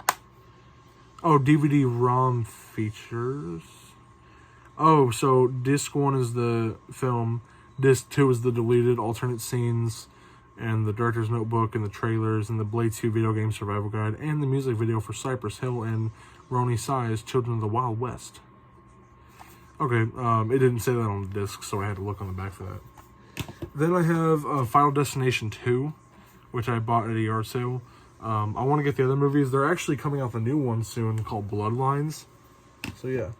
A: Oh, DVD-ROM features. Oh, so disc 1 is the film, disc 2 is the deleted alternate scenes, and the director's notebook, and the trailers, and the Blade 2 video game survival guide, and the music video for Cypress Hill and Ronnie Size, Children of the Wild West. Okay, it didn't say that on the disc, so I had to look on the back for that. Then I have Final Destination 2, which I bought at a yard sale. I want to get the other movies. They're actually coming out with a new one soon called Bloodlines. So yeah.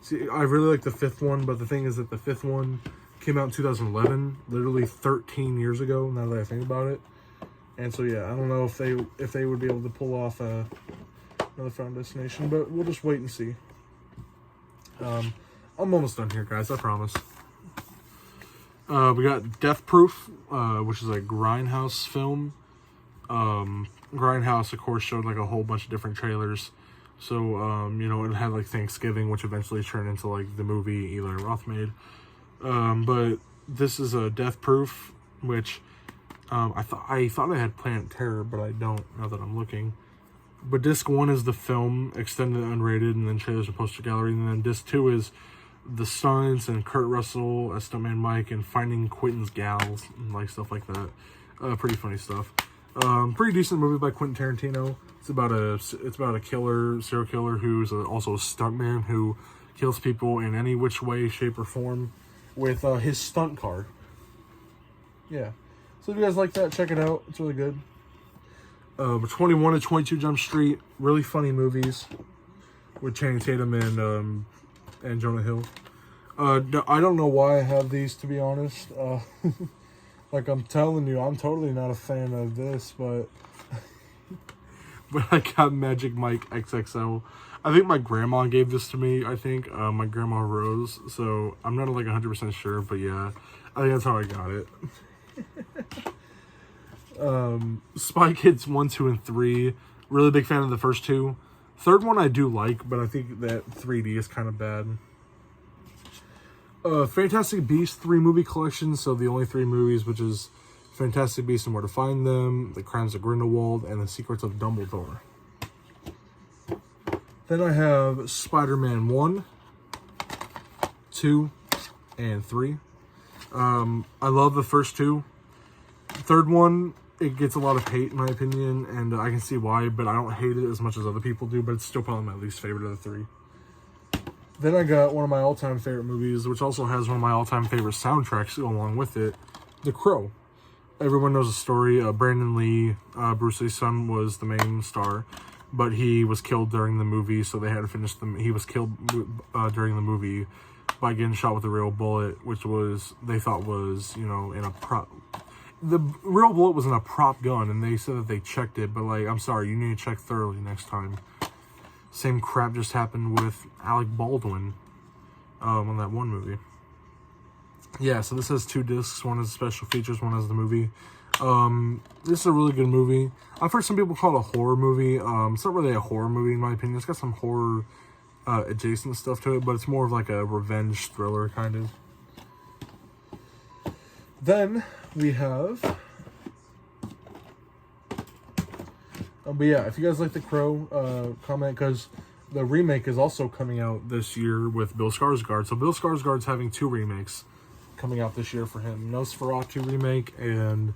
A: See, I really like the 5th one, but the thing is that the 5th one came out in 2011, literally 13 years ago, now that I think about it. And so yeah, I don't know if they would be able to pull off another Final Destination, but we'll just wait and see. I'm almost done here, guys, I promise. We got Death Proof, which is a Grindhouse film. Grindhouse, of course, showed like a whole bunch of different trailers. So, you know, it had like Thanksgiving, which eventually turned into like the movie Eli Roth made. But this is a Death Proof, which I thought I had Planet Terror, but I don't now that I'm looking. But disc 1 is the film, extended unrated, and then trailers and poster gallery. And then disc 2 is the stunts and Kurt Russell as Stuntman Mike and finding Quentin's gals and like stuff like that. Pretty funny stuff. Pretty decent movie by Quentin Tarantino. It's about a serial killer who's also a stuntman who kills people in any which way, shape, or form with his stunt car. Yeah. So if you guys like that, check it out. It's really good. 21 to 22 Jump Street, really funny movies with Channing Tatum and Jonah Hill. I don't know why I have these, to be honest. Like I'm telling you, I'm totally not a fan of this, but I got Magic Mike XXL. I think my grandma gave this to me, I think. My grandma Rose, so I'm not like 100% sure, but yeah, I think that's how I got it. Spy Kids 1, 2, and 3. Really big fan of the first two. Third one I do like, but I think that 3D is kind of bad. Fantastic Beasts 3 movie collection. So the only 3 movies, which is Fantastic Beasts and Where to Find Them, The Crimes of Grindelwald, and The Secrets of Dumbledore. Then I have Spider-Man 1, 2, and 3. I love the first two. Third one, it gets a lot of hate in my opinion, and I can see why, but I don't hate it as much as other people do, but it's still probably my least favorite of the 3. Then I got one of my all-time favorite movies, which also has one of my all-time favorite soundtracks along with it, The Crow. Everyone knows the story. Brandon Lee, Bruce Lee's son, was the main star, but he was killed during the movie, so they had to finish he was killed during the movie by getting shot with a real bullet, which they thought was, you know, in a prop. The real bullet was in a prop gun, and they said that they checked it, but like, I'm sorry, you need to check thoroughly next time. Same crap just happened with Alec Baldwin on that one movie. Yeah, so this has 2 discs. One has special features, one has the movie. This is a really good movie. I've heard some people call it a horror movie. It's not really a horror movie in my opinion. It's got some horror adjacent stuff to it, but it's more of like a revenge thriller kind of. Then we have, but yeah, if you guys like The Crow, comment, because the remake is also coming out this year with Bill Skarsgård. So Bill Skarsgård's having 2 remakes coming out this year for him. Nosferatu remake and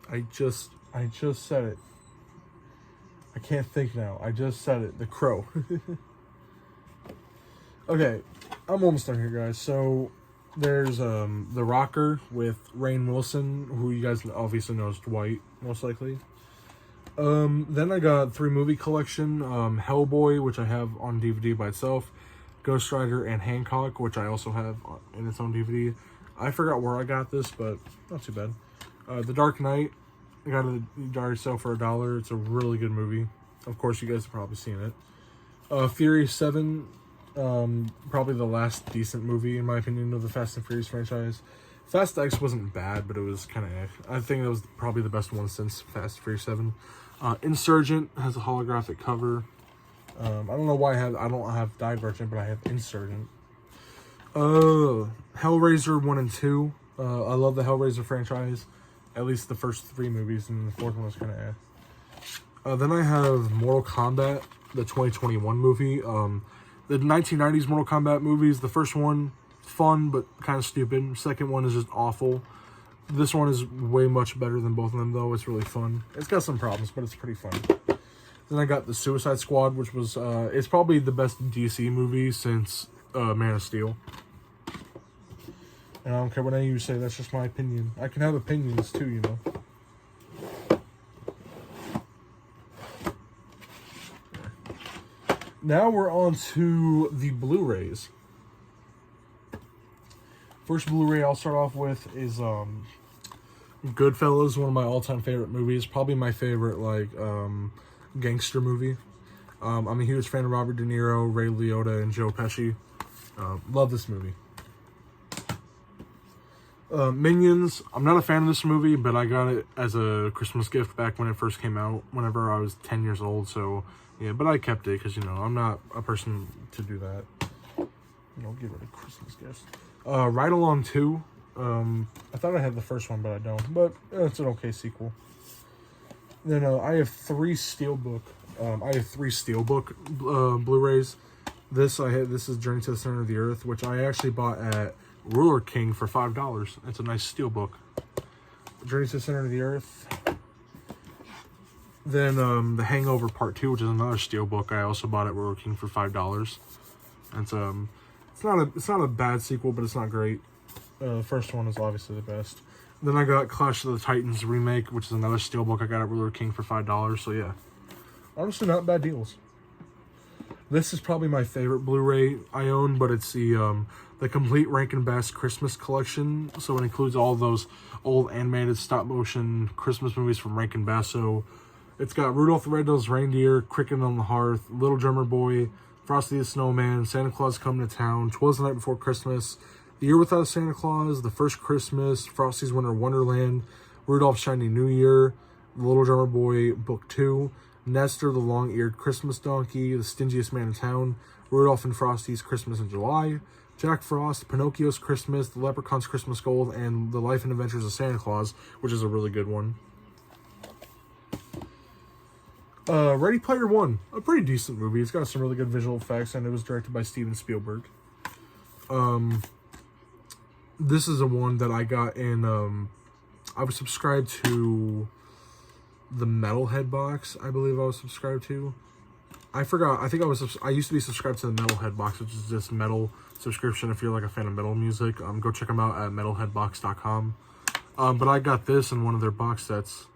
A: I just said it. I can't think now. I just said it. The Crow. Okay, I'm almost done here, guys. So there's The Rocker with Rainn Wilson, who you guys obviously know as Dwight, most likely. Then I got 3 movie collection, Hellboy, which I have on DVD by itself, Ghost Rider, and Hancock, which I also have in its own DVD. I forgot where I got this, but not too bad. The Dark Knight, I got it at sale for $1. It's a really good movie. Of course, you guys have probably seen it. Fury 7, probably the last decent movie, in my opinion, of the Fast and Furious franchise. Fast X wasn't bad, but it was kind of I think that was probably the best one since Fast and Furious 7. Insurgent has a holographic cover. I don't know why I don't have Divergent, but I have Insurgent. Hellraiser 1 and 2. I love the Hellraiser franchise. At least the first 3 movies, and the 4th one was kind of Then I have Mortal Kombat, the 2021 movie. The 1990s Mortal Kombat movies, the first one, fun, but kind of stupid. Second one is just awful. This one is way much better than both of them, though. It's really fun. It's got some problems, but it's pretty fun. Then I got the Suicide Squad, which was, it's probably the best DC movie since Man of Steel. And I don't care what any of you say, that's just my opinion. I can have opinions too, you know. Now we're on to the Blu-rays. First Blu-ray I'll start off with is Goodfellas, one of my all-time favorite movies. Probably my favorite, like, gangster movie. I'm a huge fan of Robert De Niro, Ray Liotta, and Joe Pesci. Love this movie. Minions, I'm not a fan of this movie, but I got it as a Christmas gift back when it first came out, whenever I was 10 years old, so, yeah, but I kept it, because, you know, I'm not a person to do that. You know, get rid of Christmas gifts. Ride Along 2, I thought I had the first one, but I don't, but it's an okay sequel. Then, I have 3 Steelbook, Blu-rays. This is Journey to the Center of the Earth, which I actually bought at Ruler King for $5. It's a nice steelbook. Journey to the Center of the Earth. Then The Hangover Part 2, which is another steelbook I also bought at Ruler King for $5. And it's not a bad sequel, but it's not great. The first one is obviously the best. Then I got Clash of the Titans remake, which is another steelbook I got at Ruler King for $5. So yeah, honestly, not bad deals. This is probably my favorite Blu-ray I own, but it's the complete Rankin Bass Christmas collection. So it includes all those old animated stop-motion Christmas movies from Rankin Bass. So it's got Rudolph the Red-Nosed Reindeer, Cricket on the Hearth, Little Drummer Boy, Frosty the Snowman, Santa Claus Coming to Town, 'Twas the Night Before Christmas, The Year Without a Santa Claus, The First Christmas, Frosty's Winter Wonderland, Rudolph's Shiny New Year, The Little Drummer Boy Book 2, Nestor the Long-Eared Christmas Donkey, The Stingiest Man in Town, Rudolph and Frosty's Christmas in July, Jack Frost, Pinocchio's Christmas, The Leprechaun's Christmas Gold, and The Life and Adventures of Santa Claus, which is a really good one. Ready Player One, a pretty decent movie. It's got some really good visual effects, and it was directed by Steven Spielberg. This is a one that I got in, I was subscribed to the Metalhead box, I believe I was subscribed to. I forgot, I used to be subscribed to the Metalhead box, which is just metal subscription if you're like a fan of metal music. Go check them out at metalheadbox.com. But I got this in one of their box sets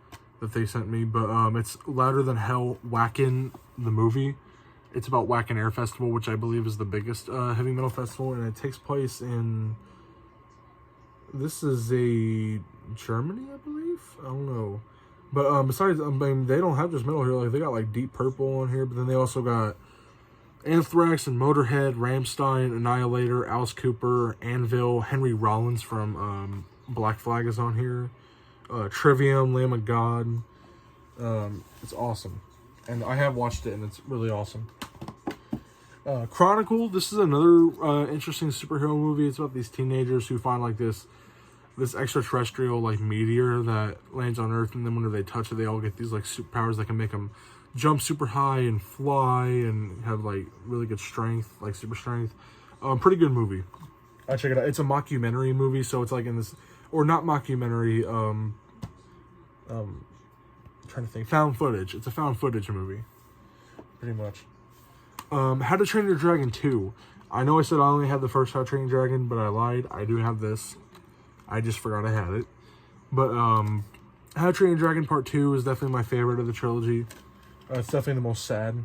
A: that they sent me, but it's Louder Than Hell Wacken the movie. It's about Wacken Air Festival, which I believe is the biggest heavy metal festival, and it takes place in, this is a Germany, I believe? I don't know. But besides, I mean, they don't have just metal here. Like, they got like Deep Purple on here, but then they also got Anthrax and Motorhead, Rammstein, Annihilator, Alice Cooper, Anvil, Henry Rollins from Black Flag is on here. Trivium, Lamb of God. It's awesome. and I have watched it, and it's really awesome. Chronicle. This is another interesting superhero movie. It's about these teenagers who find like this extraterrestrial like meteor that lands on Earth, and then whenever they touch it, they all get these like superpowers that can make them jump super high and fly and have like really good strength, like super strength. Pretty good movie. I check it out. It's a mockumentary movie, so it's like in this, or not mockumentary. Trying to think. Found footage. It's a found footage movie, pretty much. How to Train Your Dragon 2. I know I said I only had the first How to Train Your Dragon, but I lied. I do have this. I just forgot I had it. But How to Train Your Dragon Part 2 is definitely my favorite of the trilogy. It's definitely the most sad.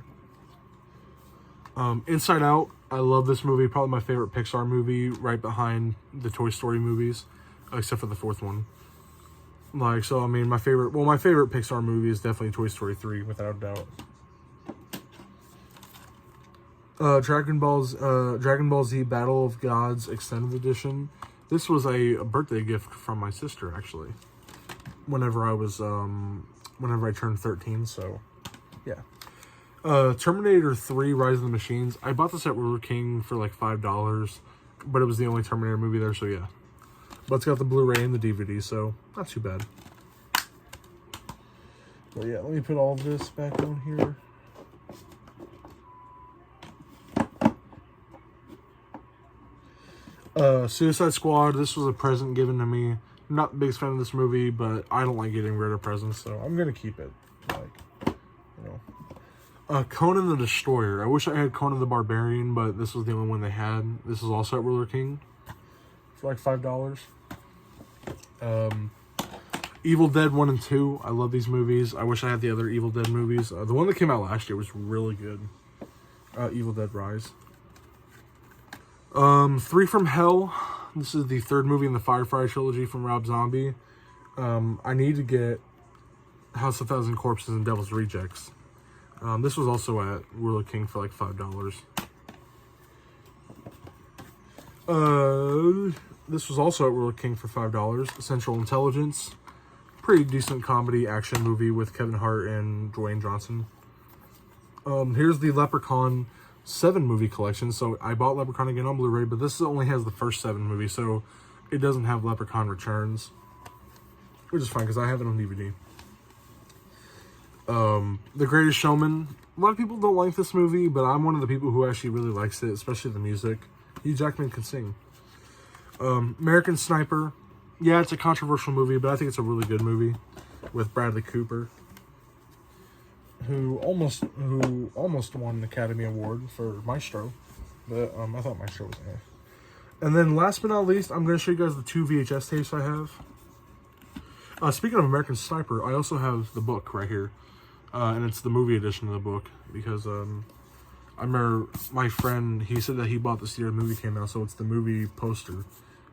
A: Inside Out. I love this movie. Probably my favorite Pixar movie, right behind the Toy Story movies, except for the fourth one. Like, so I mean, my favorite Pixar movie is definitely Toy Story 3, without a doubt. Dragon Ball Z Battle of Gods Extended Edition. This was a birthday gift from my sister, actually. Whenever I turned 13, so yeah. Terminator 3 Rise of the Machines. I bought this at Burger King for like $5, but it was the only Terminator movie there, so yeah. But it's got the Blu-ray and the DVD, so not too bad. But yeah, let me put all of this back on here. Suicide Squad. This was a present given to me. I'm not the biggest fan of this movie, but I don't like getting rid of presents, so I'm gonna keep it. Like, you know. Conan the Destroyer. I wish I had Conan the Barbarian, but this was the only one they had. This is also at Ruler King for like $5. Evil Dead 1 and 2. I love these movies. I wish I had the other Evil Dead movies. The one that came out last year was really good. Evil Dead Rise. 3 from Hell. This is the third movie in the Firefly trilogy from Rob Zombie. I need to get House of Thousand Corpses and Devil's Rejects. This was also at Ruler King for like $5. This was also at Ruler King for $5. Central Intelligence. Pretty decent comedy action movie with Kevin Hart and Dwayne Johnson. Here's the Leprechaun 7 movie collection. So I bought Leprechaun again on Blu-ray, but this only has the first 7 movies, so it doesn't have Leprechaun Returns, which is fine because I have it on DVD. The Greatest Showman. A lot of people don't like this movie, but I'm one of the people who actually really likes it, especially the music. Hugh Jackman can sing. American Sniper. Yeah, it's a controversial movie, but I think it's a really good movie with Bradley Cooper, who almost won an Academy Award for Maestro, but I thought Maestro was And then last but not least, I'm going to show you guys the 2 VHS tapes I have. Speaking of American Sniper, I also have the book right here, and it's the movie edition of the book, because I remember my friend, he said that he bought this year the movie came out, so it's the movie poster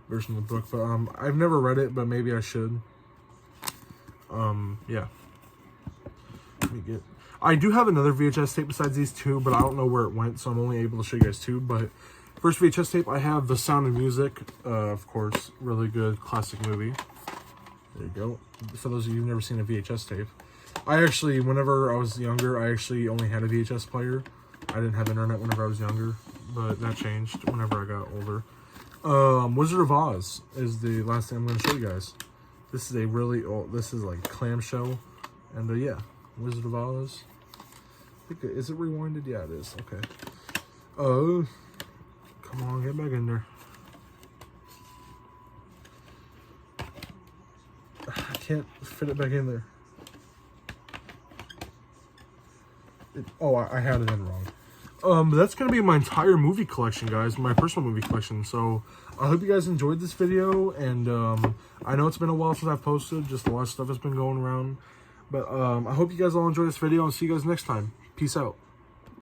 A: version of the book, but I've never read it, but maybe I should. Yeah. Let me get... I do have another VHS tape besides these 2, but I don't know where it went, so I'm only able to show you guys 2. But first VHS tape, I have The Sound of Music, of course, really good classic movie. There you go. For those of you who've never seen a VHS tape, I actually, whenever I was younger, I actually only had a VHS player. I didn't have internet whenever I was younger, but that changed whenever I got older. Wizard of Oz is the last thing I'm going to show you guys. This is a really old, this is like clamshell, and yeah, Wizard of Oz. I think is it rewinded? Yeah, it is. Okay. Oh, come on, get back in there. I can't fit it back in there. I had it in wrong. That's going to be my entire movie collection, guys. My personal movie collection. So, I hope you guys enjoyed this video. And, I know it's been a while since I've posted. Just a lot of stuff has been going around. But, I hope you guys all enjoy this video. And see you guys next time. Peace out.